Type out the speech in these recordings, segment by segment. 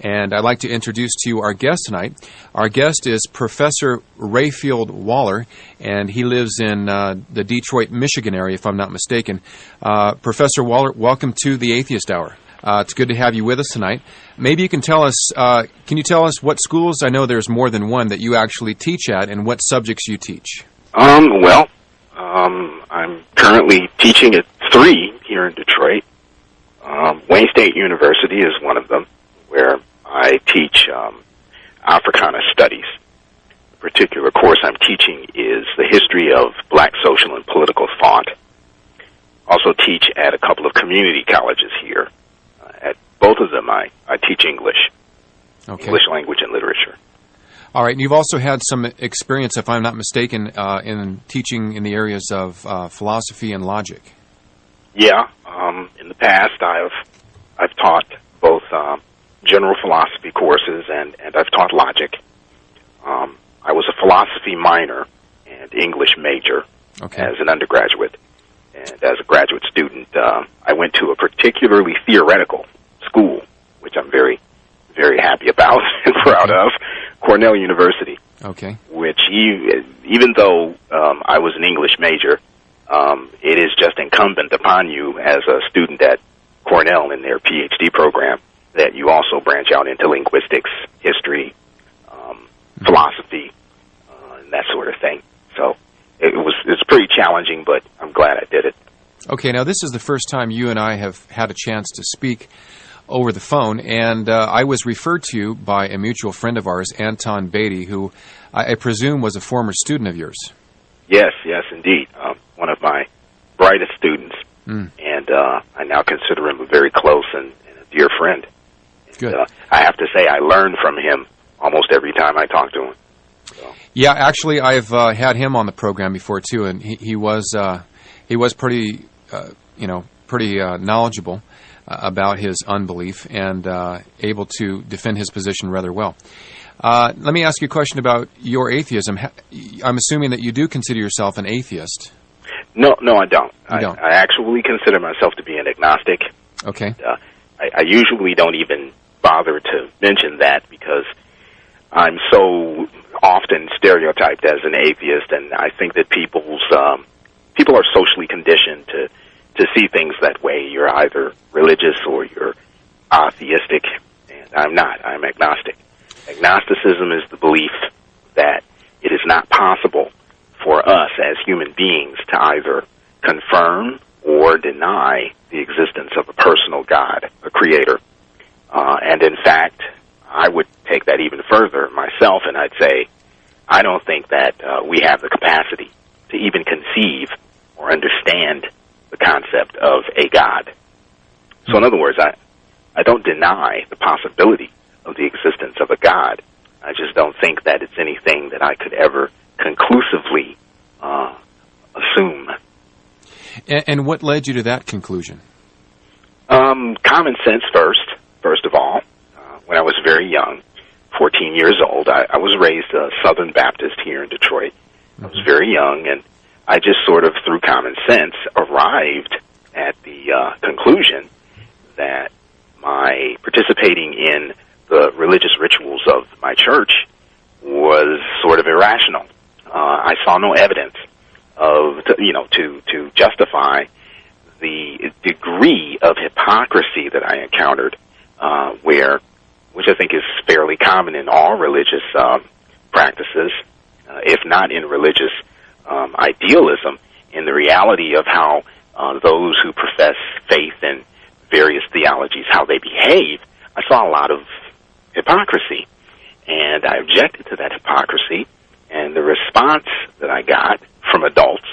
And I'd like to introduce to you our guest tonight. Our guest is Professor Rayfield Waller, and he lives in the Detroit, Michigan area, if I'm not mistaken. Professor Waller, welcome to the Atheist Hour. It's good to have you with us tonight. Maybe you can tell us, what schools, I know there's more than one, that you actually teach at, and what subjects you teach? I'm currently teaching at 3 here in Detroit. Wayne State University is one of them, where I teach Africana Studies. The particular course I'm teaching is the history of black social and political thought. Also teach at a couple of community colleges here. At both of them, I teach English, English language and literature. All right, and you've also had some experience, if I'm not mistaken, in teaching in the areas of philosophy and logic. Yeah, in the past I've taught both general philosophy courses and I've taught logic. I was a philosophy minor and English major as an undergraduate. And as a graduate student, I went to a particularly theoretical school, which I'm very, very happy about and proud of, Cornell University. Okay. Which, even though I was an English major, it is just incumbent upon you as a student at Cornell in their PhD program that you also branch out into linguistics, history, philosophy, and that sort of thing. So it's pretty challenging, but I'm glad I did it. Okay, now this is the first time you and I have had a chance to speak over the phone, and I was referred to you by a mutual friend of ours, Anton Beatty, who I presume was a former student of yours. Yes, indeed. One of my brightest students, and I now consider him a very close and a dear friend. Good. I have to say I learn from him almost every time I talk to him. So. Yeah, actually, I've had him on the program before too, and he was pretty knowledgeable about his unbelief and able to defend his position rather well. Let me ask you a question about your atheism. I'm assuming that you do consider yourself an atheist. No, I don't. You don't. I actually consider myself to be an agnostic. Okay. I usually don't even bother to mention that because I'm so often stereotyped as an atheist, and I think that people are socially conditioned to see things that way. You're either religious or you're atheistic, and I'm not. I'm agnostic. Agnosticism is the belief that it is not possible for us as human beings to either confirm or deny the existence of a personal God, a creator. And in fact, I would take that even further myself, and I'd say I don't think that we have the capacity to even conceive or understand the concept of a God. So in other words, I don't deny the possibility of the existence of a God. I just don't think that it's anything that I could ever conclusively assume. And what led you to that conclusion? Common sense first of all. When I was very young, 14 years old, I was raised a Southern Baptist here in Detroit. I was very young, and I just sort of, through common sense, arrived at the conclusion that my participating in the religious rituals of my church was sort of irrational. I saw no evidence to justify the degree of hypocrisy that I encountered, which I think is fairly common in all religious practices, if not in religious idealism, in the reality of how those who profess faith in various theologies, how they behave. I saw a lot of hypocrisy, and I objected to that hypocrisy, and the response that I got from adults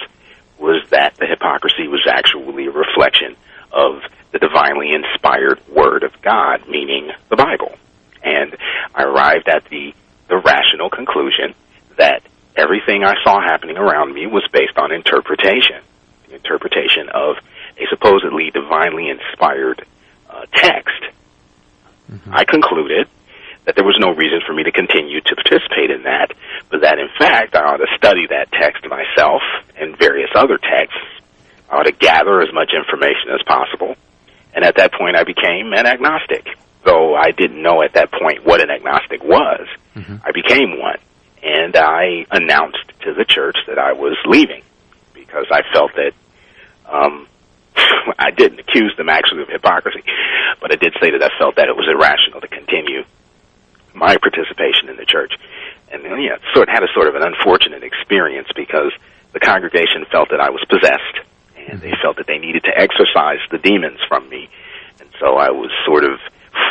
was that the hypocrisy was actually a reflection of the divinely inspired Word of God, meaning the Bible. And I arrived at the rational conclusion that everything I saw happening around me was based on interpretation, the interpretation of a supposedly divinely inspired text. I concluded that there was no reason for me to continue to participate in that, but that, in fact, I ought to study that text myself and various other texts. I ought to gather as much information as possible. And at that point, I became an agnostic, though I didn't know at that point what an agnostic was, I became one. And I announced to the church that I was leaving because I felt that I didn't accuse them actually of hypocrisy, but I did say that I felt that it was irrational to continue my participation in the church. And yeah, had a sort of an unfortunate experience because the congregation felt that I was possessed, and they felt that they needed to exorcise the demons from me. And so I was sort of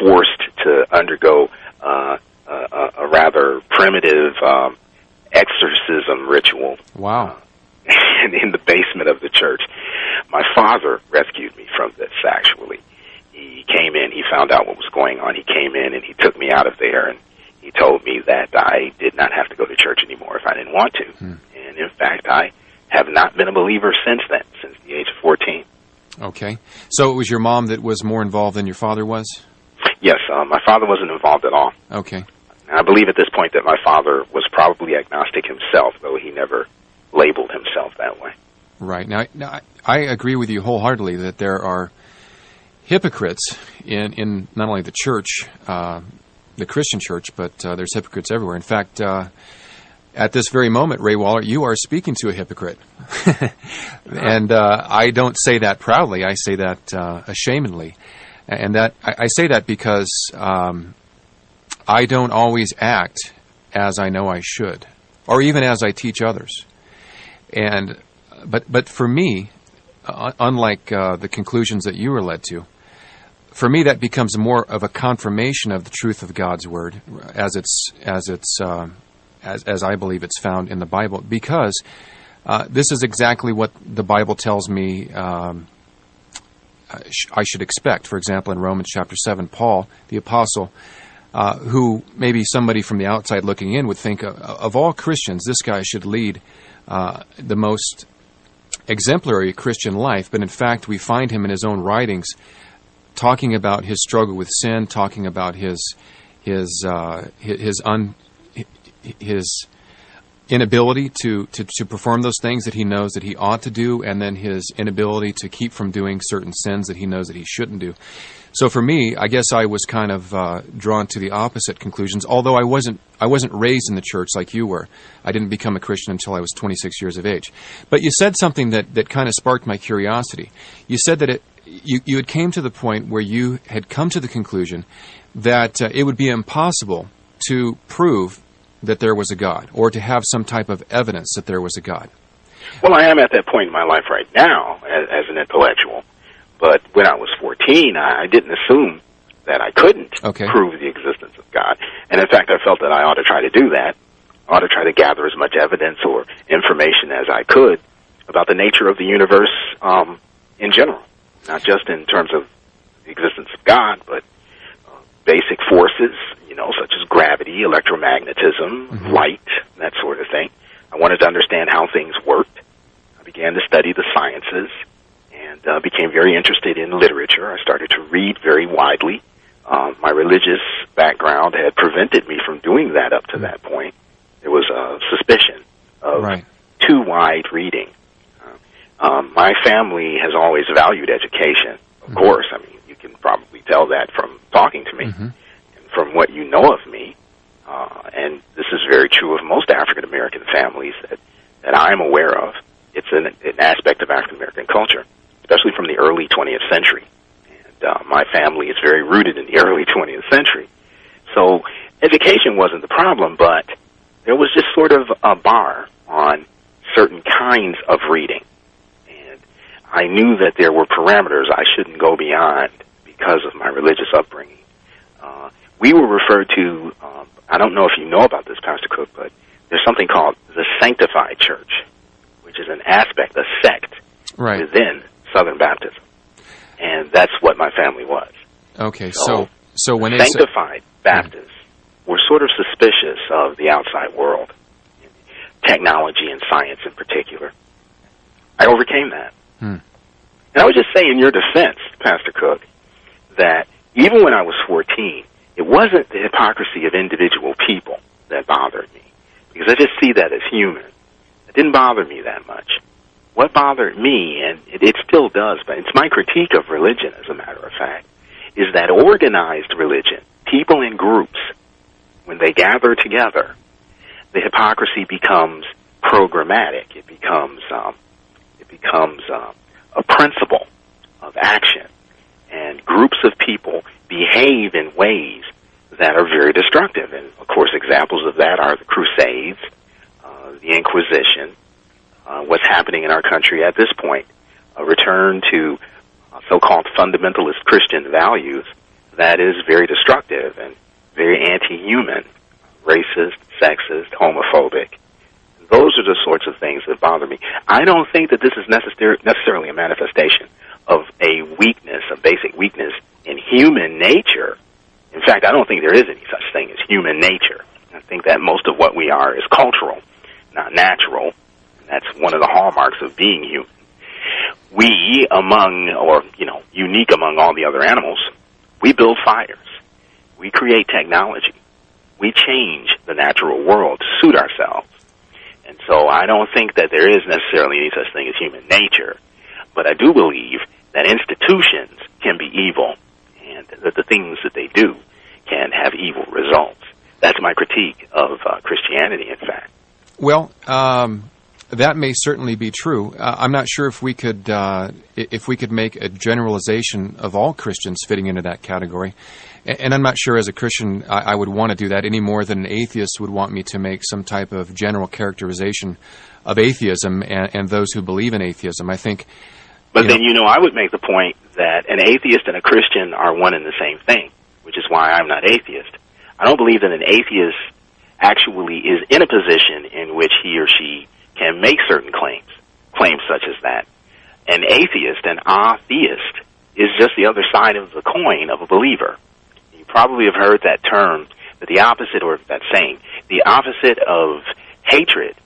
forced to undergo a rather primitive exorcism ritual. Wow. In the basement of the church. My father rescued me from this, actually. He came in, he found out what was going on, he came in and he took me out of there, and he told me that I did not have to go to church anymore if I didn't want to. And in fact, I have not been a believer since then, since the age of 14. Okay. So it was your mom that was more involved than your father was? Yes, my father wasn't involved at all. Okay. And I believe at this point that my father was probably agnostic himself, though he never labeled himself that way. Right. Now I agree with you wholeheartedly that there are hypocrites in not only the church, the Christian church, but there's hypocrites everywhere. In fact, at this very moment, Ray Waller, you are speaking to a hypocrite. And I don't say that proudly. I say that ashamedly. And that I say that because I don't always act as I know I should, or even as I teach others. And but for me, unlike the conclusions that you were led to, for me that becomes more of a confirmation of the truth of God's word as I believe it's found in the Bible, because this is exactly what the Bible tells me I should expect. For example, in Romans chapter 7, Paul, the apostle, who maybe somebody from the outside looking in would think of all Christians, this guy should lead the most exemplary Christian life, but in fact we find him in his own writings talking about his struggle with sin, talking about his inability to perform those things that he knows that he ought to do, and then his inability to keep from doing certain sins that he knows that he shouldn't do. So for me, I guess I was kind of drawn to the opposite conclusions, although I wasn't raised in the church like you were. I didn't become a Christian until I was 26 years of age. But you said something that kind of sparked my curiosity. You said that you had came to the point where you had come to the conclusion that it would be impossible to prove that there was a God, or to have some type of evidence that there was a God. Well, I am at that point in my life right now as an intellectual. But when I was 14, I didn't assume that I couldn't prove the existence of God. And in fact, I felt that I ought to try to do that. I ought to try to gather as much evidence or information as I could about the nature of the universe in general, not just in terms of the existence of God, but basic forces, such as gravity, electromagnetism, light, that sort of thing. I wanted to understand how things worked. I began to study the sciences and became very interested in literature. I started to read very widely. My religious background had prevented me from doing that up to that point. There was a suspicion of too wide reading. My family has always valued education, of course. I mean, you can probably tell that from talking to me and from what you know of me. And this is very true of most African-American families that I'm aware of. It's an aspect of African-American culture, especially from the early 20th century. And my family is very rooted in the early 20th century. So education wasn't the problem, but there was just sort of a bar on certain kinds of reading. And I knew that there were parameters I shouldn't go beyond because of my religious upbringing. We were referred to, I don't know if you know about this, Pastor Cook, but there's something called the Sanctified Church, which is an aspect, a sect within Southern Baptism. And that's what my family was. Okay, so when Sanctified Baptists were sort of suspicious of the outside world, technology and science in particular. I overcame that. And I would just say in your defense, Pastor Cook, that even when I was 14, it wasn't the hypocrisy of individual people that bothered me, because I just see that as human. It didn't bother me that much. What bothered me, and it still does, but it's my critique of religion, as a matter of fact, is that organized religion, people in groups, when they gather together, the hypocrisy becomes programmatic. It becomes a principle of action, and groups of people behave in ways that are very destructive. And of course, examples of that are the Crusades, the Inquisition, what's happening in our country at this point, a return to so-called fundamentalist Christian values that is very destructive and very anti-human, racist, sexist, homophobic. Those are the sorts of things that bother me. I don't think that this is necessarily a manifestation of a weakness, a basic weakness in human nature. In fact, I don't think there is any such thing as human nature. I think that most of what we are is cultural, not natural. And that's one of the hallmarks of being human. We, unique among all the other animals, we build fires. We create technology. We change the natural world to suit ourselves. And so I don't think that there is necessarily any such thing as human nature. But I do believe that institutions can be evil, and that the things that they do can have evil results. That's my critique of Christianity, in fact. Well, that may certainly be true. I'm not sure if we could make a generalization of all Christians fitting into that category. And I'm not sure as a Christian I would want to do that any more than an atheist would want me to make some type of general characterization of atheism and those who believe in atheism. I think... But then, I would make the point that an atheist and a Christian are one and the same thing, which is why I'm not atheist. I don't believe that an atheist actually is in a position in which he or she can make certain claims such as that. An atheist, an atheist, is just the other side of the coin of a believer. You probably have heard that term, that the opposite, or that saying, the opposite of hatred,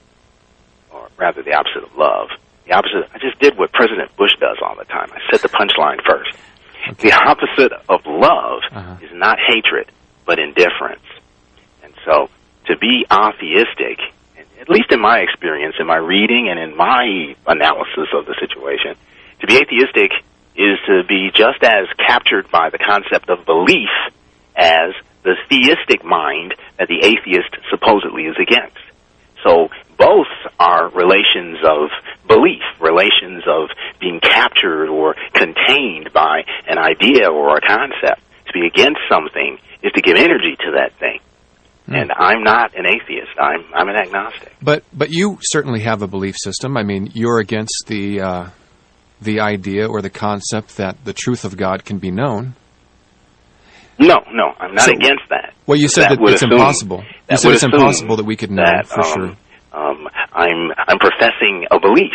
or rather the opposite of love, the opposite, I just did what President Bush does all the time. I said the punchline first. Okay. The opposite of love is not hatred, but indifference. And so, to be atheistic, at least in my experience, in my reading and in my analysis of the situation, to be atheistic is to be just as captured by the concept of belief as the theistic mind that the atheist supposedly is against. So both are relations of belief, relations of being captured or contained by an idea or a concept. To be against something is to give energy to that thing. And I'm not an atheist. I'm an agnostic. But you certainly have a belief system. I mean, you're against the idea or the concept that the truth of God can be known. No, I'm not against that. Well, you said that it's impossible. You said it's impossible that we could know for sure. I'm professing a belief.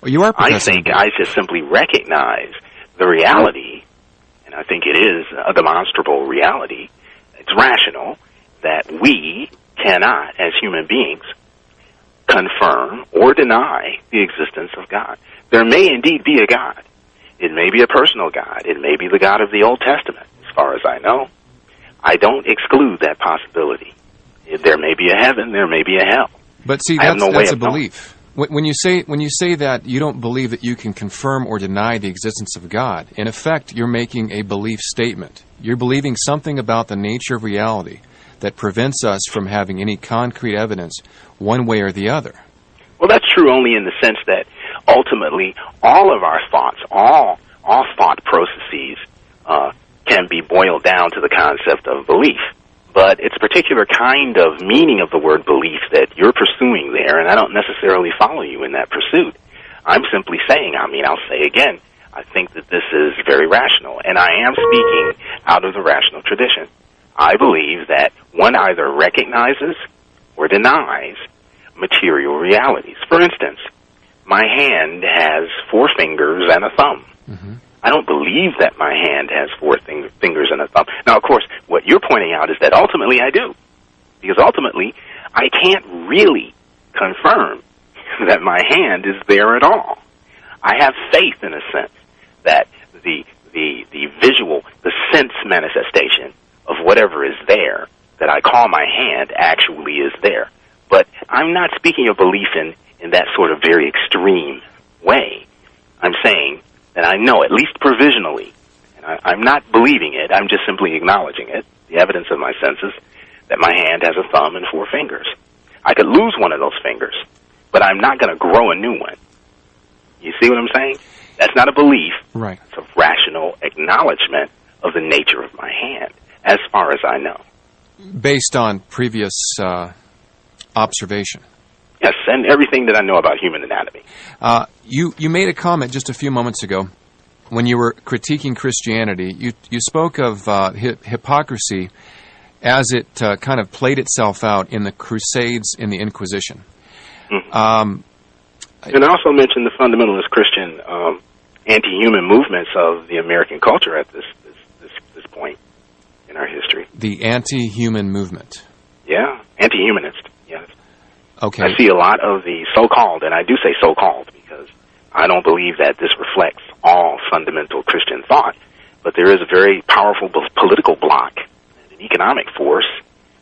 Well, you are professing. I think I just simply recognize the reality, and I think it is a demonstrable reality. It's rational that we cannot, as human beings, confirm or deny the existence of God. There may indeed be a God. It may be a personal God. It may be the God of the Old Testament, as far as I know. I don't exclude that possibility. There may be a heaven, there may be a hell. But see, that's a belief. When you say that you don't believe that you can confirm or deny the existence of God, in effect, you're making a belief statement. You're believing something about the nature of reality that prevents us from having any concrete evidence one way or the other. Well, that's true only in the sense that ultimately all of our thoughts, all thought processes can be boiled down to the concept of belief. But it's a particular kind of meaning of the word belief that you're pursuing there, and I don't necessarily follow you in that pursuit. I'm simply saying, I'll say again, I think that this is very rational, and I am speaking out of the rational tradition. I believe that one either recognizes or denies material realities. For instance, my hand has 4 fingers and a thumb. Mm-hmm. I don't believe that my hand has 4 fingers and a thumb. Now, of course, what you're pointing out is that ultimately I do. Because ultimately, I can't really confirm that my hand is there at all. I have faith, in a sense, that the visual, the sense manifestation of whatever is there that I call my hand actually is there. But I'm not speaking of belief in that sort of very extreme way. I'm saying that I know, at least provisionally, and I'm not believing it, I'm just simply acknowledging it, the evidence of my senses, that my hand has a thumb and 4 fingers. I could lose one of those fingers, but I'm not going to grow a new one. You see what I'm saying? That's not a belief. Right. It's a rational acknowledgement of the nature of my hand, as far as I know. Based on previous observation. Yes, and everything that I know about human anatomy. You made a comment just a few moments ago when you were critiquing Christianity. You spoke of hypocrisy as it kind of played itself out in the Crusades in the Inquisition. Mm-hmm. And I also mentioned the fundamentalist Christian anti-human movements of the American culture at this point in our history. The anti-human movement. Yeah, anti-humanist, yes. Okay. I see a lot of the so-called, and I do say so-called because I don't believe that this reflects all fundamental Christian thought, but there is a very powerful political bloc, an economic force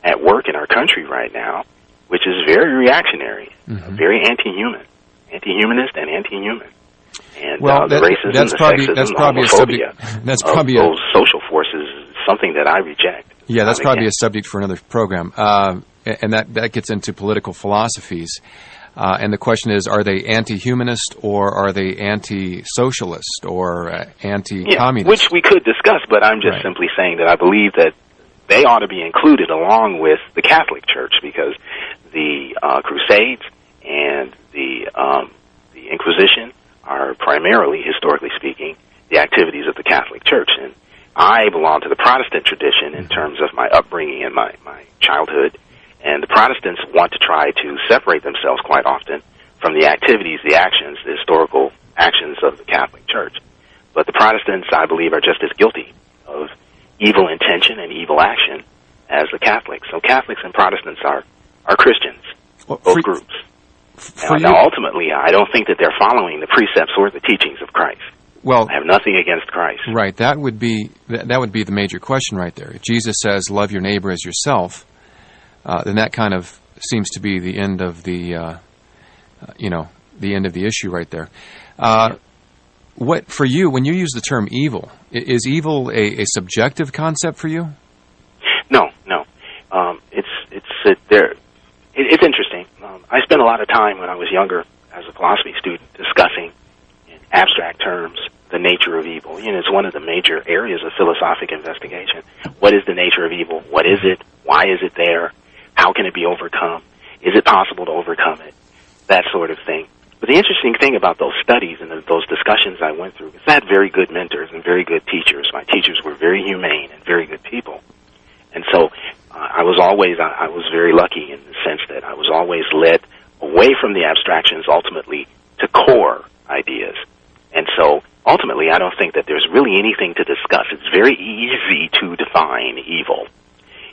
at work in our country right now, which is very reactionary, very anti-humanist and anti-human. And the racism, the sexism, the homophobia of those social forces is something that I reject. Yeah, that's probably a subject for another program. And that gets into political philosophies. And the question is, are they anti-humanist or are they anti-socialist or anti-communist? Yeah, which we could discuss, but I'm just simply saying that I believe that they ought to be included along with the Catholic Church because the Crusades and the Inquisition are primarily, historically speaking, the activities of the Catholic Church. And I belong to the Protestant tradition in terms of my upbringing and my childhood. And the Protestants want to try to separate themselves quite often from the activities, the actions, the historical actions of the Catholic Church. But the Protestants, I believe, are just as guilty of evil intention and evil action as the Catholics. So Catholics and Protestants are Christians, both groups. Now, ultimately, I don't think that they're following the precepts or the teachings of Christ. Well, I have nothing against Christ. Right. That would be the major question right there. If Jesus says, "Love your neighbor as yourself," then that kind of seems to be the end of the end of the issue right there. What for you when you use the term evil? Is evil a subjective concept for you? No. It's interesting. I spent a lot of time when I was younger as a philosophy student discussing in abstract terms the nature of evil. It's one of the major areas of philosophic investigation. What is the nature of evil? What is it? Why is it there? How can it be overcome? Is it possible to overcome it? That sort of thing. But the interesting thing about those studies and those discussions I went through is I had very good mentors and very good teachers. My teachers were very humane and very good people. And so I was very lucky in the sense that I was always led away from the abstractions ultimately to core ideas. And so ultimately I don't think that there's really anything to discuss. It's very easy to define evil.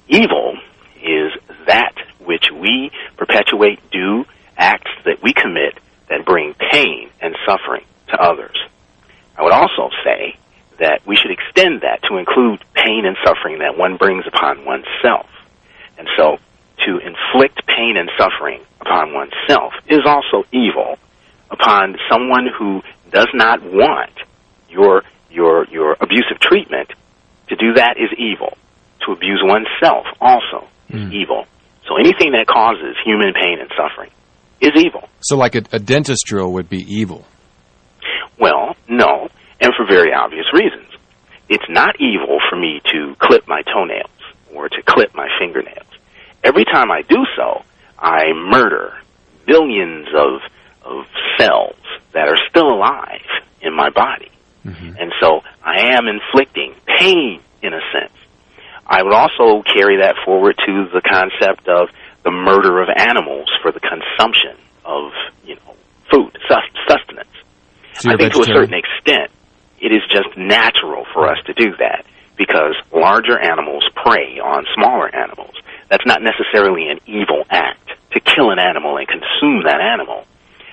Evil is that which we perpetuate, do, acts that we commit that bring pain and suffering to others. I would also say that we should extend that to include pain and suffering that one brings upon oneself. And so to inflict pain and suffering upon oneself is also evil. Upon someone who does not want your abusive treatment, to do that is evil. To abuse oneself also is evil. So anything that causes human pain and suffering is evil. So like a dentist drill would be evil? Well, no, and for very obvious reasons. It's not evil for me to clip my toenails or to clip my fingernails. Every time I do so, I murder billions of cells that are still alive in my body. And so I am inflicting pain in a sense. I would also carry that forward to the concept of the murder of animals for the consumption of, food, sustenance. So I think to a certain extent, it is just natural for us to do that because larger animals prey on smaller animals. That's not necessarily an evil act to kill an animal and consume that animal.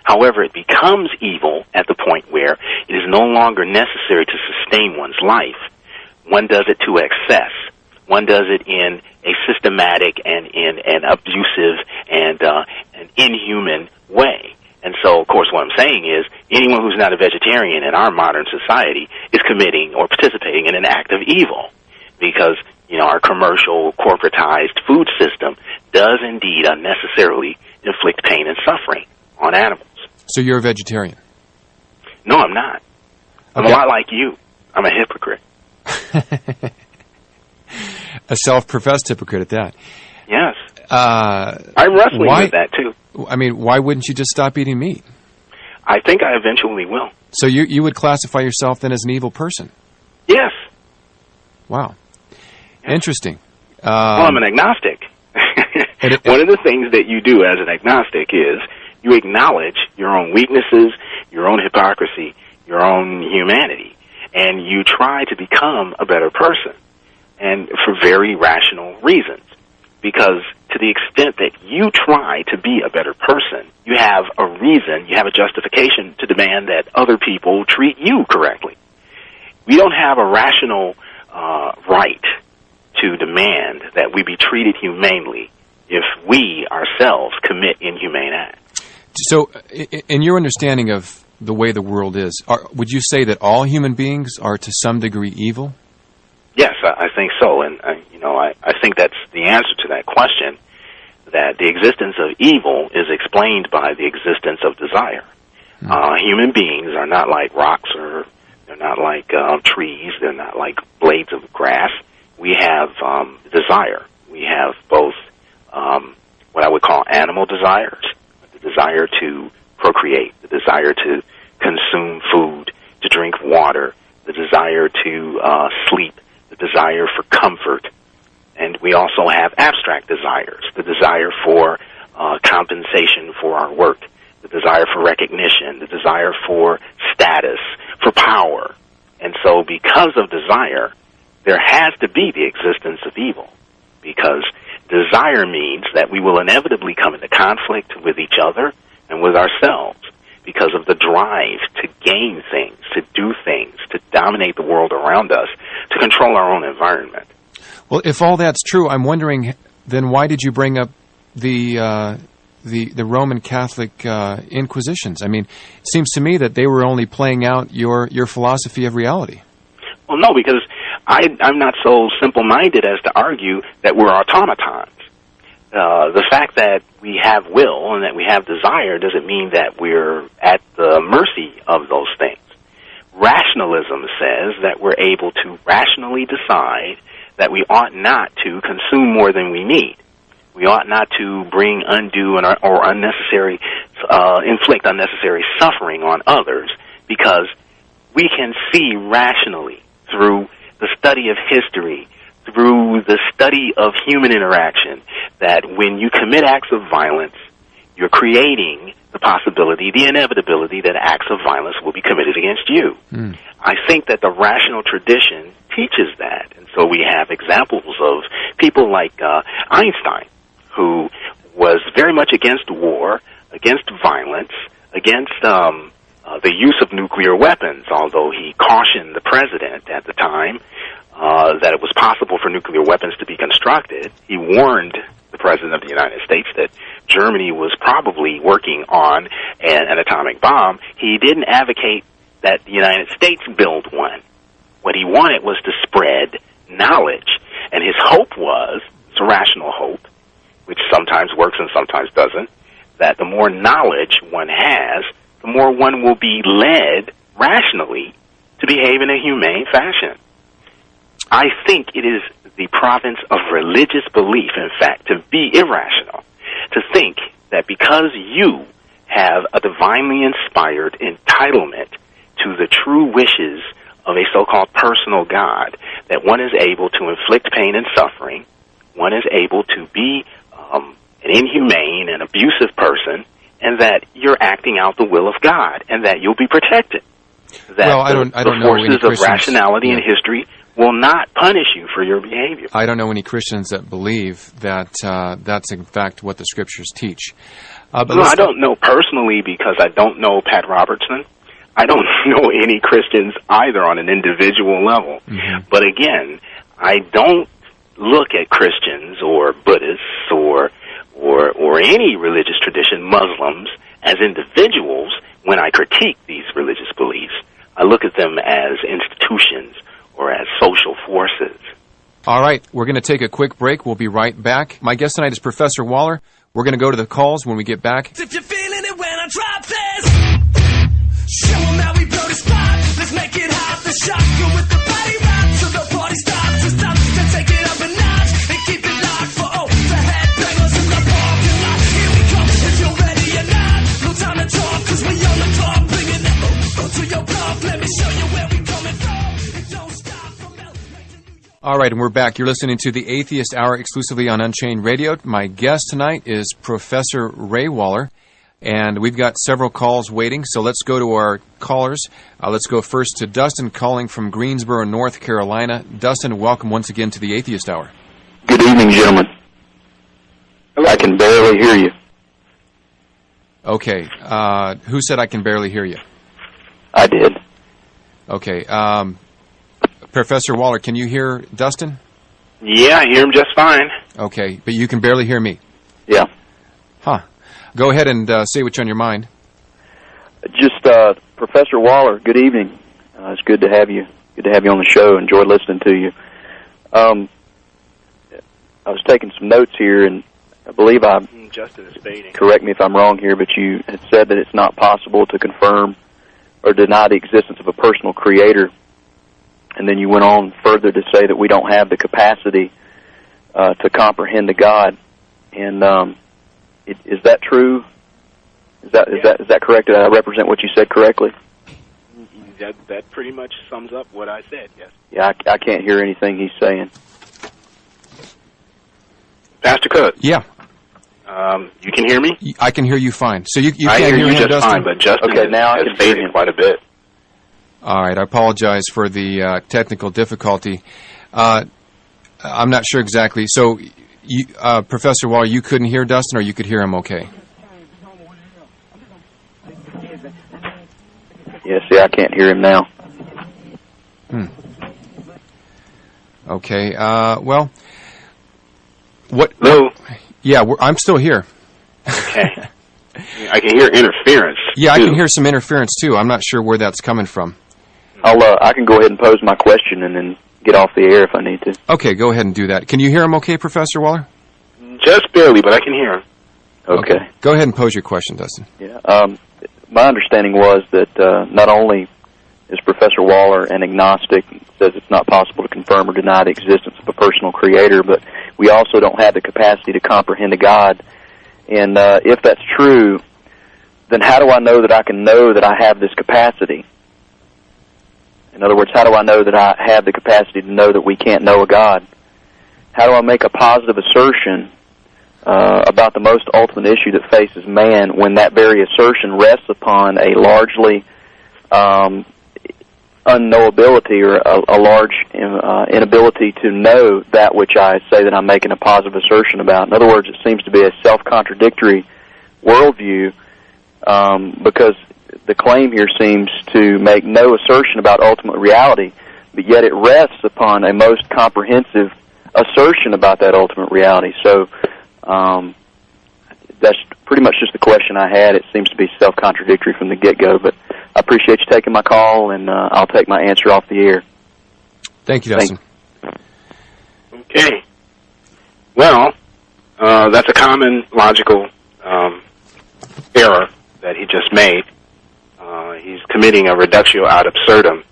However, it becomes evil at the point where it is no longer necessary to sustain one's life. One does it to excess. One does it in a systematic and in an abusive and an inhuman way. And so, of course, what I'm saying is anyone who's not a vegetarian in our modern society is committing or participating in an act of evil, because, you know, our commercial, corporatized food system does indeed unnecessarily inflict pain and suffering on animals. So you're a vegetarian? No, I'm not. I'm a lot like you. I'm a hypocrite. A self-professed hypocrite at that. Yes. I'm wrestling with that, too. I mean, why wouldn't you just stop eating meat? I think I eventually will. So you would classify yourself then as an evil person? Yes. Wow. Yes. Interesting. Well, I'm an agnostic. One of the things that you do as an agnostic is you acknowledge your own weaknesses, your own hypocrisy, your own humanity, and you try to become a better person, and for very rational reasons. Because to the extent that you try to be a better person, you have a reason, you have a justification to demand that other people treat you correctly. We don't have a rational right to demand that we be treated humanely if we ourselves commit inhumane acts. So, in your understanding of the way the world is, would you say that all human beings are to some degree evil? Yes, I think so, and I think that's the answer to that question, that the existence of evil is explained by the existence of desire. Human beings are not like rocks, or they're not like trees, they're not like blades of grass. We have desire. We have both what I would call animal desires, the desire to procreate, the desire to consume food, to drink water, the desire to sleep, the desire for comfort, and we also have abstract desires, the desire for compensation for our work, the desire for recognition, the desire for status, for power. And so because of desire, there has to be the existence of evil, because desire means that we will inevitably come into conflict with each other and with ourselves because of the drive to gain things, to do things, to dominate the world around us, to control our own environment. Well, if all that's true, I'm wondering then why did you bring up the Roman Catholic Inquisitions? I mean, it seems to me that they were only playing out your philosophy of reality. Well, no, because I'm not so simple-minded as to argue that we're automatons. The fact that we have will and that we have desire doesn't mean that we're at the mercy of those things. Rationalism says that we're able to rationally decide that we ought not to consume more than we need. We ought not to bring undue or unnecessary, inflict unnecessary suffering on others, because we can see rationally through the study of history, through the study of human interaction, that when you commit acts of violence, you're creating the possibility, the inevitability that acts of violence will be committed against you. I think that the rational tradition teaches that. And so we have examples of people like Einstein, who was very much against war, against violence, against the use of nuclear weapons, although he cautioned the president at the time that it was possible for nuclear weapons to be constructed. He warned the President of the United States that Germany was probably working on an atomic bomb. He didn't advocate that the United States build one. What he wanted was to spread knowledge, and his hope was, it's a rational hope, which sometimes works and sometimes doesn't, that the more knowledge one has, the more one will be led rationally to behave in a humane fashion. I think it is the province of religious belief, in fact, to be irrational, to think that because you have a divinely inspired entitlement to the true wishes of a so-called personal God, that one is able to inflict pain and suffering, one is able to be an inhumane and abusive person, and that you're acting out the will of God, and that you'll be protected. That the forces of rationality and history will not punish you for your behavior. I don't know any Christians that believe that that's in fact what the Scriptures teach. I don't know personally, because I don't know Pat Robertson. I don't know any Christians either on an individual level. But again, I don't look at Christians or Buddhists or any religious tradition, Muslims, as individuals, when I critique these religious beliefs, I look at them as institutions or as social forces. All right, we're going to take a quick break. We'll be right back. My guest tonight is Professor Waller. We're going to go to the calls when we get back. If you're feeling it when I drop this, show 'em how we blow the spot. Let's make it hot, the shock. Go with the body rock till the party stops. It's time to take it up a notch and keep it locked for the headbangers in the parking lot. Here we come, if you're ready or not. No time to talk, cause we on the clock. Bringing that to your block. Let me show you where we coming from. It don't stop from LA to New York. All right, and we're back. You're listening to the Atheist Hour exclusively on Unchained Radio. My guest tonight is Professor Ray Waller, and we've got several calls waiting, so let's go to our callers. Let's go first to Dustin calling from Greensboro, North Carolina. Dustin, welcome once again to the Atheist Hour. Good evening, gentlemen. I can barely hear you. Okay, who said I can barely hear you? I did. Okay, Professor Waller, can you hear Dustin? Yeah, I hear him just fine. Okay, but you can barely hear me. Yeah. Huh. Go ahead and say what's on your mind. Just, Professor Waller, good evening. It's good to have you. Good to have you on the show. Enjoyed listening to you. I was taking some notes here, and I believe Justin is fading. correct me if I'm wrong here, but you had said that it's not possible to confirm or deny the existence of a personal creator. And then you went on further to say that we don't have the capacity to comprehend the God. And is that true? Is that correct? Did I represent what you said correctly? That pretty much sums up what I said, yes. Yeah, I can't hear anything he's saying. Pastor Cook. Yeah. You can hear me? I can hear you fine. So you I can't hear you him, just Dustin? fine, but Justin Okay, now I has can hear faded him. quite a bit. All right, I apologize for the technical difficulty. I'm not sure exactly. So, Professor Waller, you couldn't hear Dustin, or you could hear him okay? Yeah, see, I can't hear him now. Okay, well, what? Hello? Yeah, I'm still here. Okay. I can hear interference. Yeah, I too. can hear some interference, too. I'm not sure where that's coming from. I can go ahead and pose my question and then get off the air if I need to. Okay, go ahead and do that. Can you hear him okay, Professor Waller? Just barely, but I can hear him. Okay. Go ahead and pose your question, Dustin. Yeah. My understanding was that not only is Professor Waller an agnostic, says it's not possible to confirm or deny the existence of a personal creator, but we also don't have the capacity to comprehend a God. And if that's true, then how do I know that I can know that I have this capacity? In other words, how do I know that I have the capacity to know that we can't know a God? How do I make a positive assertion about the most ultimate issue that faces man when that very assertion rests upon a largely unknowability or a large inability to know that which I say that I'm making a positive assertion about? In other words, it seems to be a self-contradictory worldview because the claim here seems to make no assertion about ultimate reality, but yet it rests upon a most comprehensive assertion about that ultimate reality. So that's pretty much just the question I had. It seems to be self-contradictory from the get-go, but I appreciate you taking my call, and I'll take my answer off the air. Thank you, Dustin. Okay. Well, that's a common logical error that he just made. He's committing a reductio ad absurdum,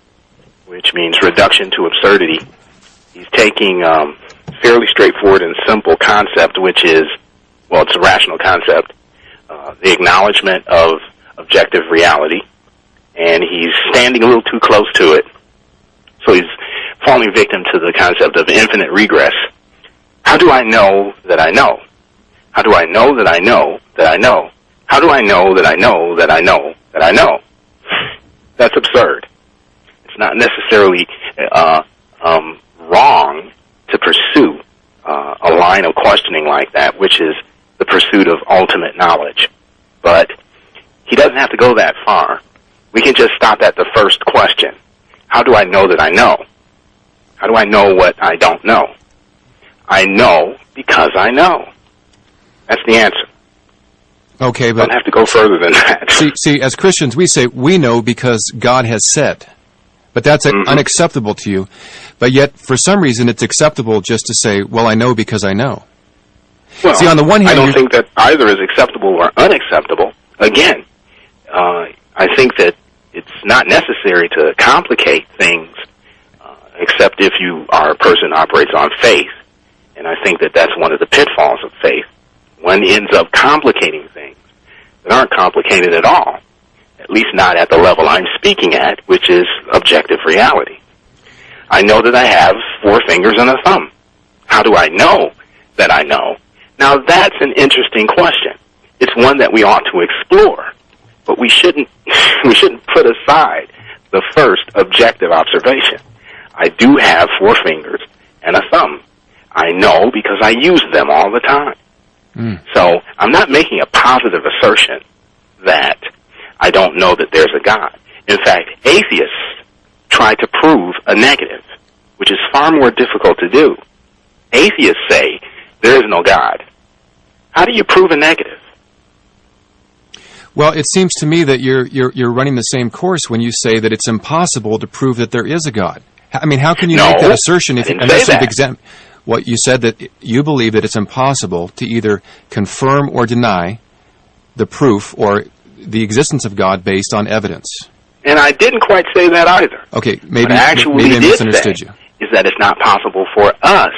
which means reduction to absurdity. He's taking fairly straightforward and simple concept, which is, well, it's a rational concept, the acknowledgement of objective reality, and he's standing a little too close to it. So he's falling victim to the concept of infinite regress. How do I know that I know? How do I know that I know that I know? How do I know that I know that I know that I know? That's absurd. It's not necessarily wrong to pursue a line of questioning like that, which is the pursuit of ultimate knowledge. But he doesn't have to go that far. We can just stop at the first question. How do I know that I know? How do I know what I don't know? I know because I know. That's the answer. Okay, but don't have to go further than that. See, as Christians, we say we know because God has said. But that's unacceptable to you. But yet, for some reason, it's acceptable just to say, well, I know because I know. Well, see, on the one hand, I don't think that either is acceptable or unacceptable. Again, I think that it's not necessary to complicate things, except if you are a person who operates on faith. And I think that that's one of the pitfalls of faith. One ends up complicating things that aren't complicated at all, at least not at the level I'm speaking at, which is objective reality. I know that I have 4 fingers and a thumb. How do I know that I know? Now, that's an interesting question. It's one that we ought to explore, but we shouldn't put aside the first objective observation. I do have 4 fingers and a thumb. I know because I use them all the time. So I'm not making a positive assertion that I don't know that there's a God. In fact, atheists try to prove a negative, which is far more difficult to do. Atheists say there is no God. How do you prove a negative? Well, it seems to me that you're running the same course when you say that it's impossible to prove that there is a God. I mean, how can you make that assertion if unless you've examined? Well, you said that you believe that it's impossible to either confirm or deny the proof or the existence of God based on evidence. And I didn't quite say that either. Okay, maybe I misunderstood you. Is that it's not possible for us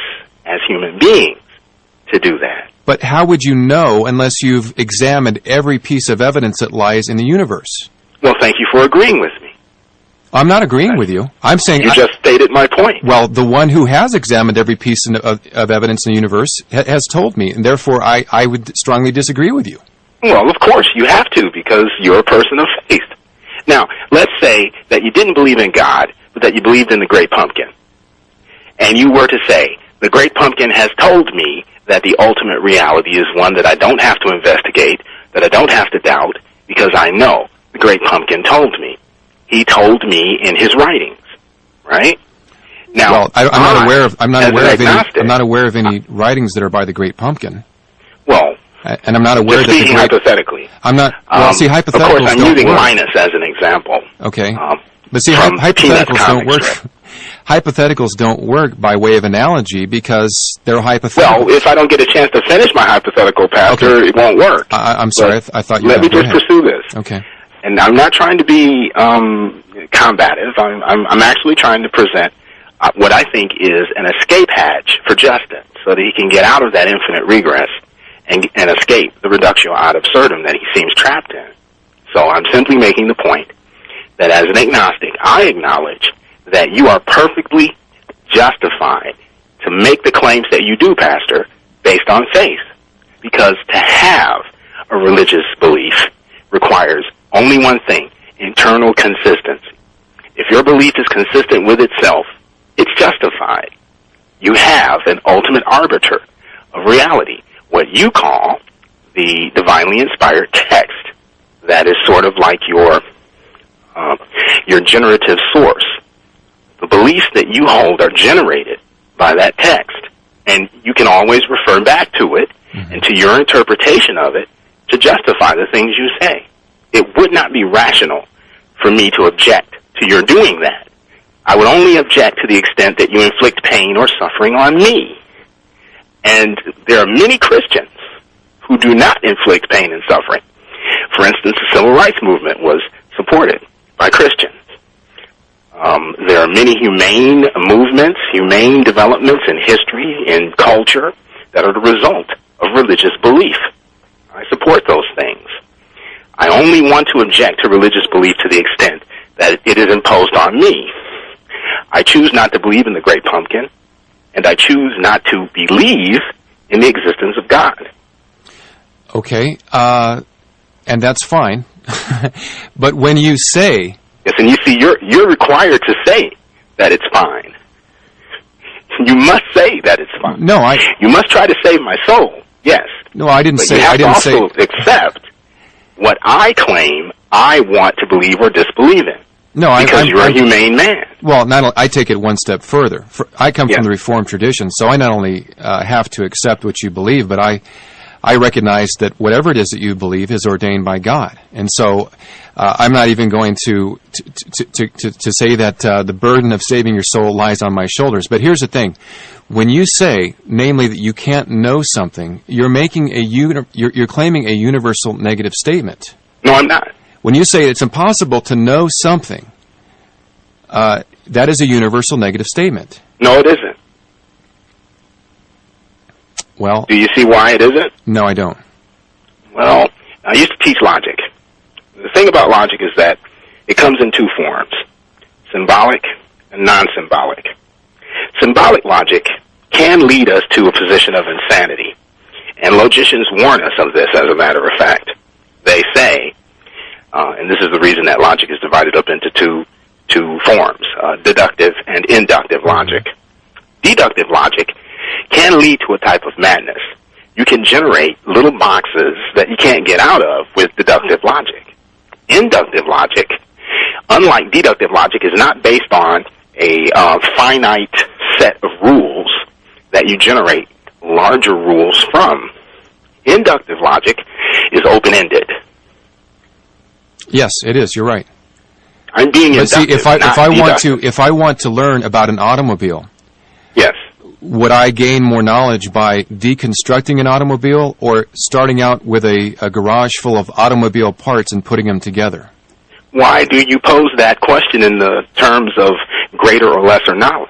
as human beings to do that. But how would you know unless you've examined every piece of evidence that lies in the universe? Well, thank you for agreeing with me. I'm not agreeing with you. I'm saying... You just stated my point. Well, the one who has examined every piece of evidence in the universe has told me, and therefore I would strongly disagree with you. Well, of course, you have to, because you're a person of faith. Now, let's say that you didn't believe in God, but that you believed in the Great Pumpkin. And you were to say, the Great Pumpkin has told me that the ultimate reality is one that I don't have to investigate, that I don't have to doubt, because I know the Great Pumpkin told me. He told me in his writings, right? Now, well, I'm not aware of any writings that are by the Great Pumpkin. Well, and I'm not aware just that speaking hypothetically. I'm not. Well, see, hypotheticals of course, I'm don't using work. Linus as an example. Okay, but see, hypotheticals don't work. Hypotheticals don't work by way of analogy because they're hypothetical. Well, if I don't get a chance to finish my hypothetical, Pastor, it won't work. I'm sorry. I thought you. Let me just pursue this. Okay. And I'm not trying to be combative. I'm actually trying to present what I think is an escape hatch for Justin, so that he can get out of that infinite regress and escape the reductio ad absurdum that he seems trapped in. So I'm simply making the point that as an agnostic, I acknowledge that you are perfectly justified to make the claims that you do, Pastor, based on faith. Because to have a religious belief requires only one thing: internal consistency. If your belief is consistent with itself, it's justified. You have an ultimate arbiter of reality, what you call the divinely inspired text. That is sort of like your generative source. The beliefs that you hold are generated by that text, and you can always refer back to it and to your interpretation of it to justify the things you say. It would not be rational for me to object to your doing that. I would only object to the extent that you inflict pain or suffering on me. And there are many Christians who do not inflict pain and suffering. For instance, the civil rights movement was supported by Christians. There are many humane movements, humane developments in history, in culture, that are the result of religious belief. I support those things. I only want to object to religious belief to the extent that it is imposed on me. I choose not to believe in the Great Pumpkin, and I choose not to believe in the existence of God. Okay, and that's fine. But when you say... Yes, and you see, you're required to say that it's fine. You must say that it's fine. No, You must try to save my soul, yes. No, I didn't but say... you have I didn't to also accept what I claim I want to believe or disbelieve in. No, because you're a humane man. Well, I take it one step further. I come from the Reformed tradition, so I not only have to accept what you believe, but I recognize that whatever it is that you believe is ordained by God. And so I'm not even going to say that the burden of saving your soul lies on my shoulders. But here's the thing. When you say, namely, that you can't know something, you're making you're claiming a universal negative statement. No, I'm not. When you say it's impossible to know something, that is a universal negative statement. No, it isn't. Well, do you see why it isn't? No, I don't. Well, I used to teach logic. The thing about logic is that it comes in two forms, symbolic and non-symbolic. Symbolic logic can lead us to a position of insanity, and logicians warn us of this, as a matter of fact. They say, and this is the reason that logic is divided up into two forms, deductive and inductive logic. Deductive logic can lead to a type of madness. You can generate little boxes that you can't get out of with deductive logic. Inductive logic, unlike deductive logic, is not based on a finite set of rules that you generate larger rules from. Inductive logic is open-ended. Yes, it is. You're right. I'm being inductive. But see, if I want to learn about an automobile, yes, would I gain more knowledge by deconstructing an automobile or starting out with a garage full of automobile parts and putting them together? Why do you pose that question in the terms of greater or lesser knowledge?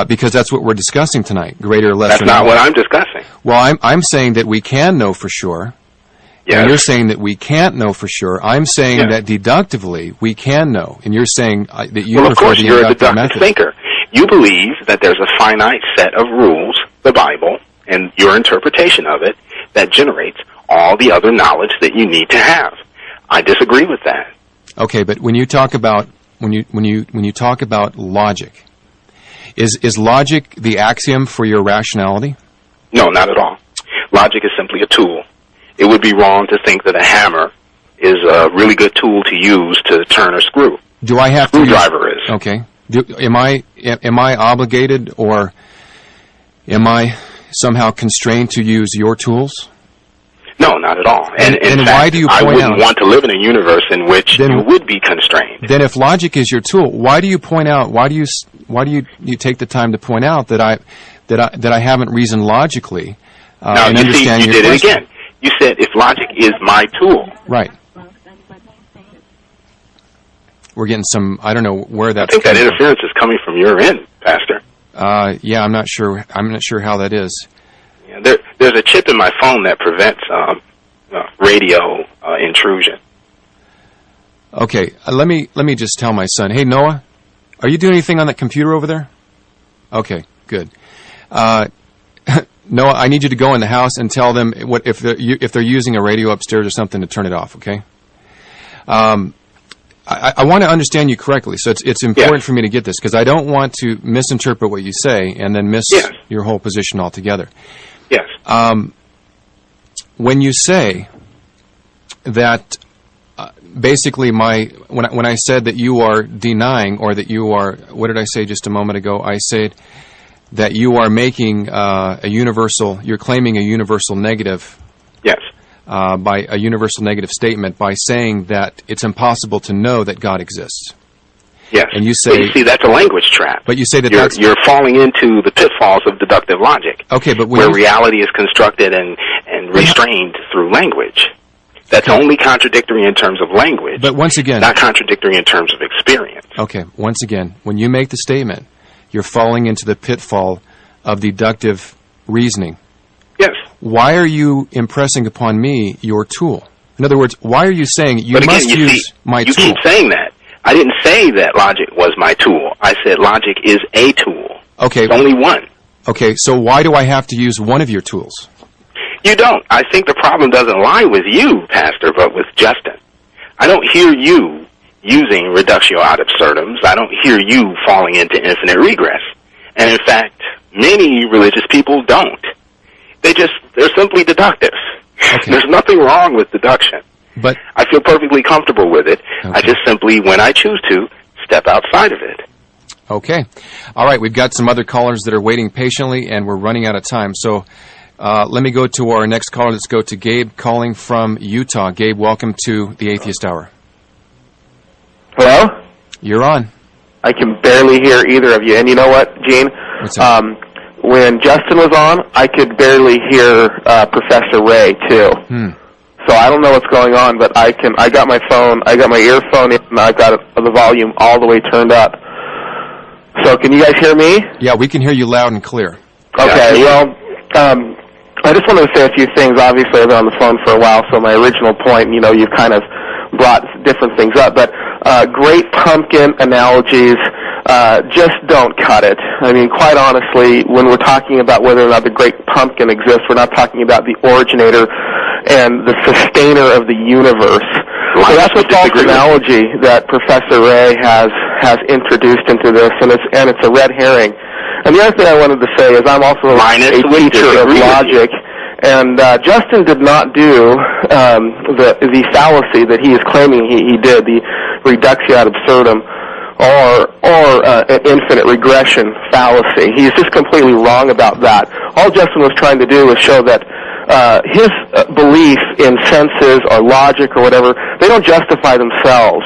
Because that's what we're discussing tonight, greater or lesser knowledge. That's not what I'm discussing. Well, I'm saying that we can know for sure. Yes. And you're saying that we can't know for sure. I'm saying that deductively we can know. And you're saying that you prefer the inductive method. Well, of course, you're a deductive thinker. You believe that there's a finite set of rules, the Bible, and your interpretation of it, that generates all the other knowledge that you need to have. I disagree with that. Okay, but when you talk about when you talk about logic, is logic the axiom for your rationality? No, not at all. Logic is simply a tool. It would be wrong to think that a hammer is a really good tool to use to turn a screw. Do I have Screwdriver is. Okay. Am I obligated or am I somehow constrained to use your tools? No, not at all. And in fact, why do you point out? I wouldn't want to live in a universe in which you would be constrained. Then, if logic is your tool, why do you point out? Why do you take the time to point out that I haven't reasoned logically? Now you see, you did it again. You said if logic is my tool. Right. We're getting some. I don't know where that's. I think that interference is coming from your end, Pastor. Yeah, I'm not sure. I'm not sure how that is. Yeah, there's a chip in my phone that prevents radio intrusion. Okay, let me just tell my son. Hey, Noah, are you doing anything on that computer over there? Okay, good. Noah, I need you to go in the house and tell them if they're using a radio upstairs or something to turn it off. Okay. I want to understand you correctly, so it's important for me to get this because I don't want to misinterpret what you say and then miss your whole position altogether. Yes. When you say that, basically, when I said that you are denying or that you are, what did I say just a moment ago? I said that you are making you're claiming a universal negative. Yes. By a universal negative statement by saying that it's impossible to know that God exists. Yes. And you say... But you see, that's a language trap. But you say that you're falling into the pitfalls of deductive logic. Okay, but where reality is constructed and restrained through language. That's only contradictory in terms of language. But once again... Not contradictory in terms of experience. Okay, once again, when you make the statement, you're falling into the pitfall of deductive reasoning. Yes. Why are you impressing upon me your tool? In other words, why are you saying you must use my tool? You keep saying that. I didn't say that logic was my tool. I said logic is a tool. Okay. It's only one. Okay, so why do I have to use one of your tools? You don't. I think the problem doesn't lie with you, Pastor, but with Justin. I don't hear you using reductio ad absurdums. I don't hear you falling into infinite regress. And in fact, many religious people don't. They're simply deductive. Okay. There's nothing wrong with deduction. But I feel perfectly comfortable with it. Okay. I just simply, when I choose to, step outside of it. Okay. All right, we've got some other callers that are waiting patiently, and we're running out of time. So Let me go to our next caller. Let's go to Gabe calling from Utah. Gabe, welcome to the Atheist Hour. Hello? You're on. I can barely hear either of you. And you know what, Gene? What's up? When Justin was on, I could barely hear Professor Ray, too. So I don't know what's going on, but I got my earphone in, and I got the volume all the way turned up. So can you guys hear me? Yeah, we can hear you loud and clear. Okay, well, I just wanted to say a few things. Obviously, I've been on the phone for a while, so my original point, you've kind of brought different things up, but great pumpkin analogies just don't cut it. I mean, quite honestly, when we're talking about whether or not the great pumpkin exists, we're not talking about the originator and the sustainer of the universe. So that's a false analogy that Professor Ray has introduced into this, and it's a red herring. And the other thing I wanted to say is I'm also a teacher of logic, and Justin did not do the fallacy that he is claiming he did, the reductio ad absurdum, or an infinite regression fallacy. He's just completely wrong about that. All Justin was trying to do was show that his belief in senses or logic or whatever, they don't justify themselves.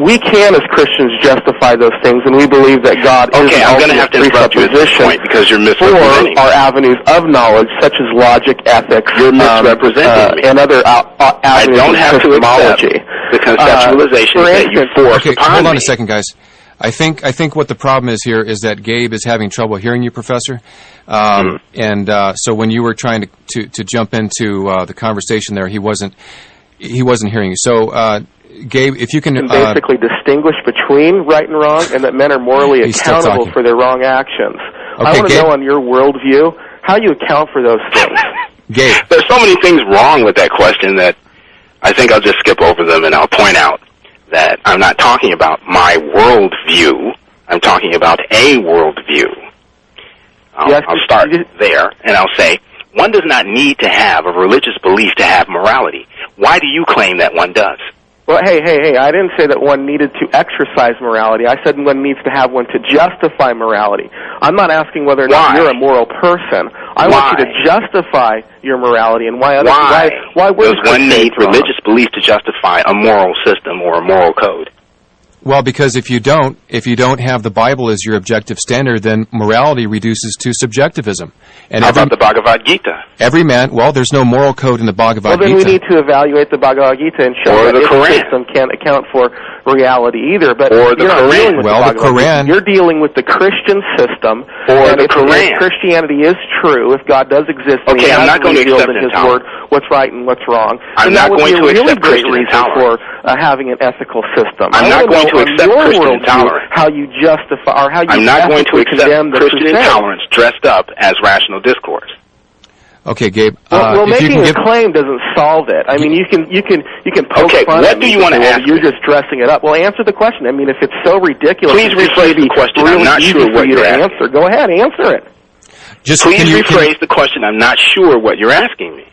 We can, as Christians, justify those things, and we believe that God is an ultimate presupposition because you're misrepresenting for our avenues of knowledge, such as logic, ethics, you're misrepresenting me. And other avenues I don't have of epistemology. To accept the conceptualization that you force Okay, upon hold on me. a second, guys. I think what the problem is here is that Gabe is having trouble hearing you, Professor. And so when you were trying to jump into the conversation there, he wasn't hearing you. So Gabe, if you can basically distinguish between right and wrong, and that men are morally accountable for their wrong actions. Okay, I want to Gabe, know on your worldview how you account for those things. Gabe, there's so many things wrong with that question that I think I'll just skip over them, and I'll point out that I'm not talking about my worldview. I'm talking about a worldview. I'll start there, and I'll say, one does not need to have a religious belief to have morality. Why do you claim that one does? Well, hey, I didn't say that one needed to exercise morality. I said one needs to have one to justify morality. I'm not asking whether or not you're a moral person. I want you to justify your morality and why others. Why does one need religious belief to justify a moral system or a moral code? Well, because if you don't have the Bible as your objective standard, then morality reduces to subjectivism. And how about the Bhagavad Gita? Every man, there's no moral code in the Bhagavad Gita. Well, then we need to evaluate the Bhagavad Gita and show that its system can't account for reality either. But or the Quran. The Quran. You're dealing with the Christian system. Or the If Quran. Christianity is true, if God does exist, okay, I'm not going to accept in His Word what's right and what's wrong. I'm not going to accept Christian for intolerance. having an ethical system. I'm not going to accept Christian intolerance. How you justify or how you I'm not going to accept Christian Crusade. Intolerance dressed up as rational discourse. Okay, Gabe. Well, making a claim doesn't solve it. I mean, you can poke fun at me. What do you want to ask? You're just dressing it up. Well, answer the question. I mean, if it's so ridiculous, please rephrase the question. Really I'm not sure what you're asking. Answer. Go ahead, answer it. Please rephrase the question. I'm not sure what you're asking me.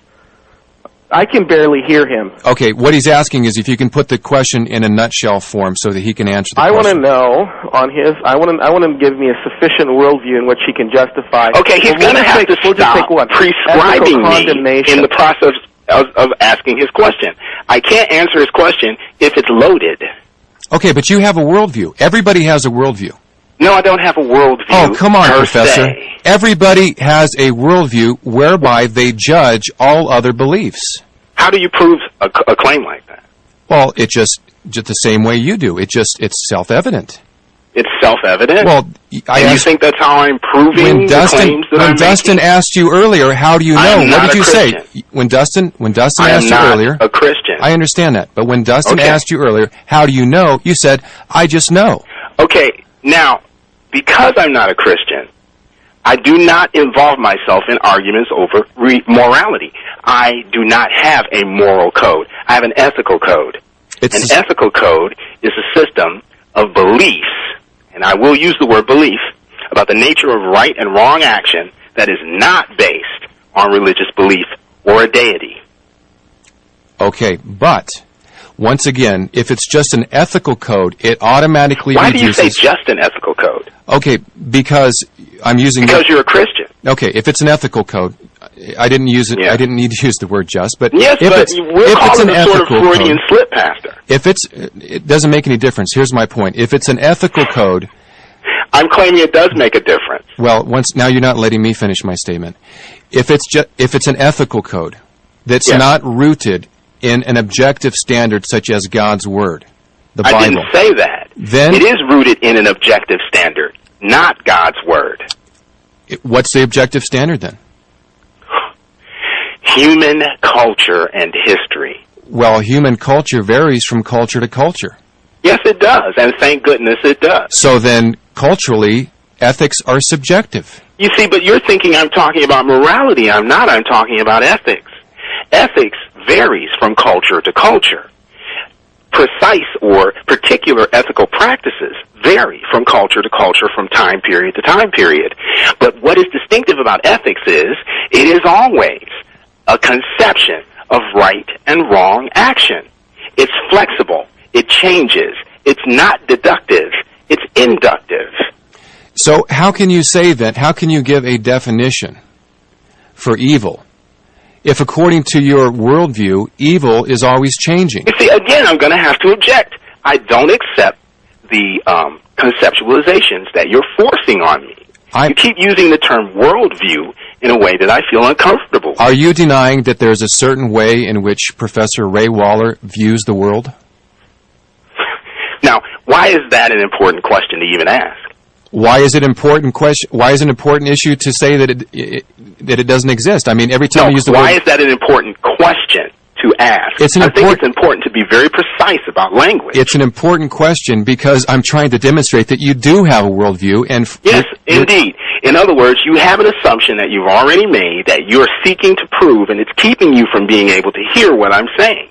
I can barely hear him. Okay, what he's asking is if you can put the question in a nutshell form so that he can answer the question. I want to know I want him to give me a sufficient worldview in which he can justify. Okay, he's going to have to stop prescribing me in the process of asking his question. I can't answer his question if it's loaded. Okay, but you have a worldview. Everybody has a worldview. No, I don't have a worldview. Oh, come on, Professor. Everybody has a worldview whereby they judge all other beliefs. How do you prove a claim like that? Well, it's just the same way you do. It's self-evident. It's self-evident? Well, you think that's how I'm proving the claims that I'm When Dustin making? asked you earlier, how do you know? What did you say? When Dustin asked you earlier, a Christian. I understand that. But when Dustin asked you earlier, how do you know? You said, I just know. Okay, now, because I'm not a Christian, I do not involve myself in arguments over morality. I do not have a moral code. I have an ethical code. An ethical code is a system of beliefs, and I will use the word belief, about the nature of right and wrong action that is not based on religious belief or a deity. Okay, but once again, if it's just an ethical code, it automatically Why reduces... do you say just an ethical code? Okay, because I'm using... Because you're a Christian. Okay, if it's an ethical code, I didn't use it. Yeah. I didn't need to use the word just, but Yes, if but it's, we're if it's calling an it sort of ethical Freudian code, slip, Pastor. if it doesn't make any difference. Here's my point. If it's an ethical code, I'm claiming it does make a difference. well, now you're not letting me finish my statement. If it's an ethical code that's Yes. not rooted in an objective standard such as God's Word, the Bible. I didn't say that. Then- it is rooted in an objective standard, not God's Word. What's the objective standard then? Human culture and history. Well, human culture varies from culture to culture. Yes, it does, and thank goodness it does. So then, culturally, ethics are subjective. You see, but you're thinking I'm talking about morality. I'm not. I'm talking about ethics. Ethics varies from culture to culture. Precise or particular ethical practices vary from culture to culture, from time period to time period. But what is distinctive about ethics is it is always a conception of right and wrong action. It's flexible. It changes. It's not deductive. It's inductive. So how can you say that? How can you give a definition for evil if, according to your worldview, evil is always changing? You see, again, I'm going to have to object. I don't accept the conceptualizations that you're forcing on me. You keep using the term worldview in a way that I feel uncomfortable with. Are you denying that there's a certain way in which Professor Ray Waller views the world? Now, why is that an important question to even ask? Why is it important question? Why is it an important issue to say that it doesn't exist? I mean, every time I use the why word, is that an important question to ask? It's an I think it's important to be very precise about language. it's an important question because I'm trying to demonstrate that you do have a worldview, and Yes, indeed. In other words, you have an assumption that you've already made that you're seeking to prove, and it's keeping you from being able to hear what I'm saying.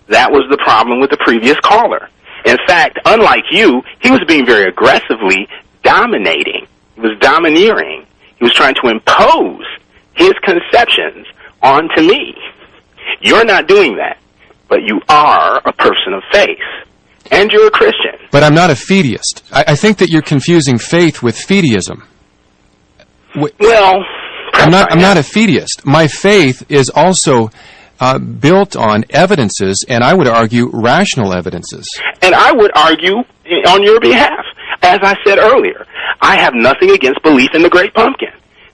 That was the problem with the previous caller. In fact, unlike you, he was being very aggressively dominating. He was domineering. He was trying to impose his conceptions onto me. You're not doing that, but you are a person of faith, and you're a Christian. But I'm not a fideist. I think that you're confusing faith with fideism. Well, I'm not a fideist. My faith is also built on evidences, and I would argue rational evidences. And I would argue on your behalf. As I said earlier, I have nothing against belief in the Great Pumpkin.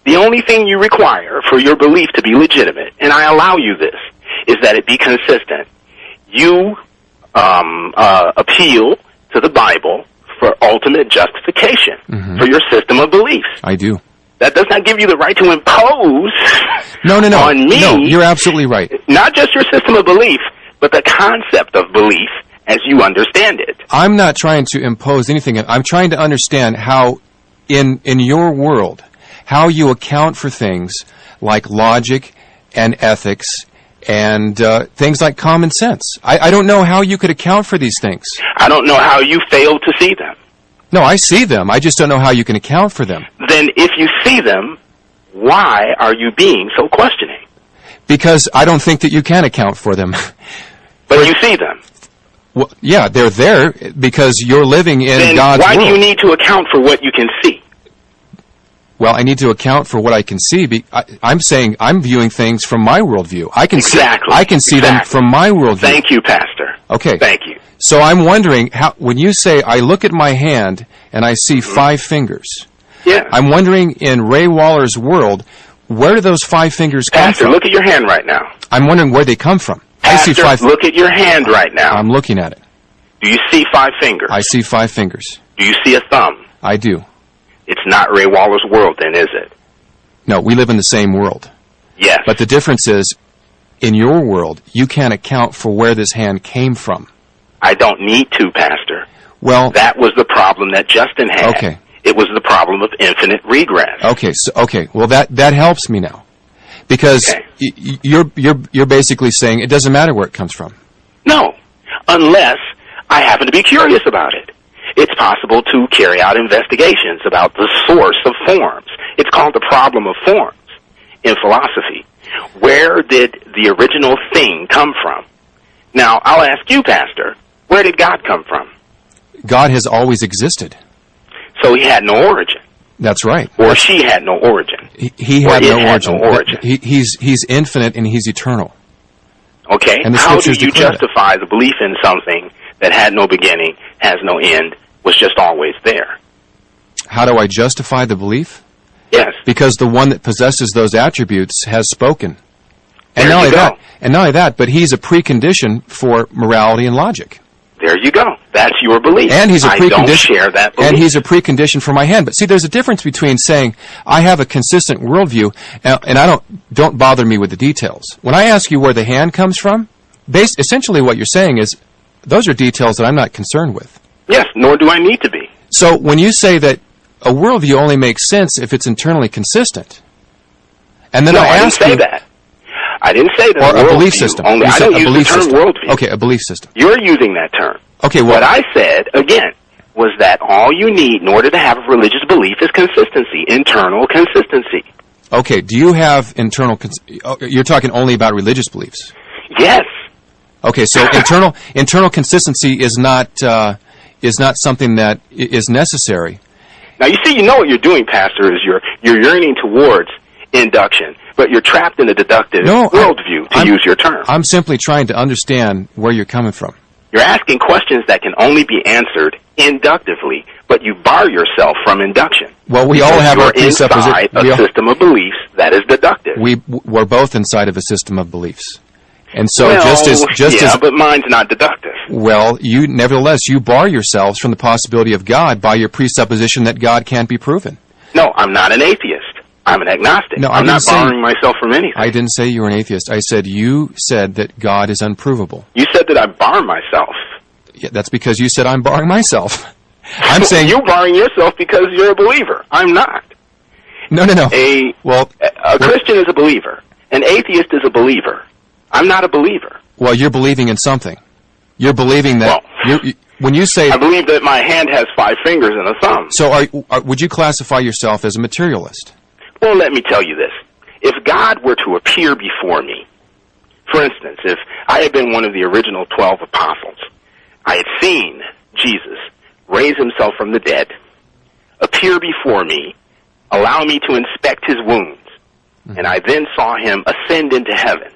The only thing you require for your belief to be legitimate, and I allow you this, is that it be consistent. You appeal to the Bible for ultimate justification for your system of beliefs. I do. That does not give you the right to impose No. on me. No, you're absolutely right. Not just your system of belief, but the concept of belief as you understand it. I'm not trying to impose anything. I'm trying to understand how, in your world, how you account for things like logic and ethics and things like common sense. I don't know how you could account for these things. I don't know how you fail to see them. No, I see them. I just don't know how you can account for them. Then if you see them, why are you being so questioning? Because I don't think that you can account for them. But you see them. Well, yeah, they're there because you're living in Then God's why world. do you need to account for what you can see? Well, I need to account for what I can see. I'm saying I'm viewing things from my worldview. I can Exactly. I can see them from my worldview. Thank you, Pastor. Okay. Thank you. So I'm wondering how, when you say I look at my hand and I see 5 fingers. Yeah. I'm wondering in Ray Waller's world, where do those 5 fingers come Pastor, from? look at your hand right now. I'm wondering where they come from. Pastor, I see 5. look at your hand right now. I'm looking at it. Do you see 5 fingers? I see 5 fingers. Do you see a thumb? I do. It's not Ray Waller's world then, is it? No, we live in the same world. Yes. But the difference is, in your world, you can't account for where this hand came from. I don't need to, Pastor. Well, That was the problem that Justin had. Okay. It was the problem of infinite regress. okay. Well, that helps me now, because Okay. you're basically saying it doesn't matter where it comes from. No, unless I happen to be curious about it. It's possible to carry out investigations about the source of forms. It's called the problem of forms in philosophy. Where did the original thing come from? Now, I'll ask you, Pastor, where did God come from? God has always existed. So he had no origin. That's right. Or she had no origin. He had Or it no had origin. no origin. He's infinite and he's eternal. Okay? And the How do scriptures you declare that. justify the belief in something that had no beginning, has no end, was just always there? How do I justify the belief? Yes. Because the one that possesses those attributes has spoken. And There not you only go. that, and not only that, but he's a precondition for morality and logic. There you go. That's your belief. And he's a I don't precondition. share that belief. And he's a precondition for my hand. But see, there's a difference between saying I have a consistent worldview, and I don't bother me with the details. When I ask you where the hand comes from, essentially what you're saying is those are details that I'm not concerned with. Yes, nor do I need to be. So when you say that a worldview only makes sense if it's internally consistent, and then No, I didn't ask say you, that. I didn't say that. or a belief worldview system. Only. You I said don't a use the belief term system. worldview. Okay, a belief system. You're using that term. Okay, What well, I said, again, was that all you need in order to have a religious belief is consistency, internal consistency. okay. Do you have internal? You're talking only about religious beliefs. Yes. Okay, so internal consistency is not something that is necessary. Now, you see, you know what you're doing, Pastor, is you're yearning towards induction, but you're trapped in a deductive worldview, to use your term. I'm simply trying to understand where you're coming from. You're asking questions that can only be answered inductively, but you bar yourself from induction. Well, we all have our presuppositions. Inside a system of beliefs that is deductive. We're both inside of a system of beliefs. And so well, just as but mine's not deductive. well, nevertheless you bar yourselves from the possibility of God by your presupposition that God can't be proven. No, I'm not an atheist. I'm an agnostic. No, I'm not barring myself from anything. I didn't say you were an atheist. I said you said that God is unprovable. You said that I bar myself. Yeah, that's because you said I'm barring myself. I'm saying you're barring yourself because you're a believer. I'm not. No. A Christian is a believer. An atheist is a believer. I'm not a believer. Well, you're believing in something. You're believing that when you say I believe that my hand has 5 fingers and a thumb. So would you classify yourself as a materialist? Well, let me tell you this. If God were to appear before me, for instance, if I had been one of the original 12 apostles, I had seen Jesus raise himself from the dead, appear before me, allow me to inspect his wounds, and I then saw him ascend into heaven,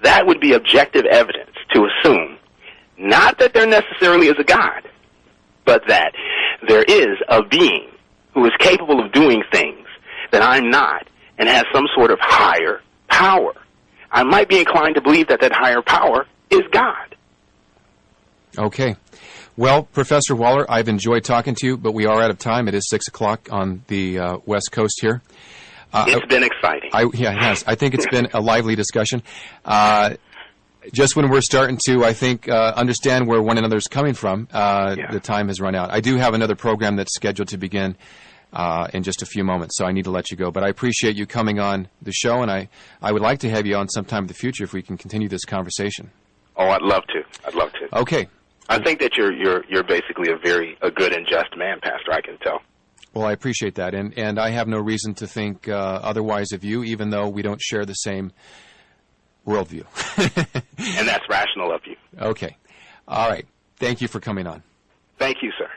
that would be objective evidence to assume not that there necessarily is a God, but that there is a being who is capable of doing things that I'm not and has some sort of higher power. I might be inclined to believe that higher power is God. Okay. Well, Professor Waller, I've enjoyed talking to you, but we are out of time. It is 6 o'clock on the West Coast here. It's been exciting. Yeah, it has. I think it's been a lively discussion. Just when we're starting to, I think, understand where one another's coming from, the time has run out. I do have another program that's scheduled to begin in just a few moments, so I need to let you go. But I appreciate you coming on the show, and I would like to have you on sometime in the future if we can continue this conversation. Oh, I'd love to. I'd love to. Okay. I think that you're basically a good and just man, Pastor. I can tell. Well, I appreciate that, and I have no reason to think otherwise of you, even though we don't share the same worldview. And that's rational of you. Okay. All right. Thank you for coming on. Thank you, sir.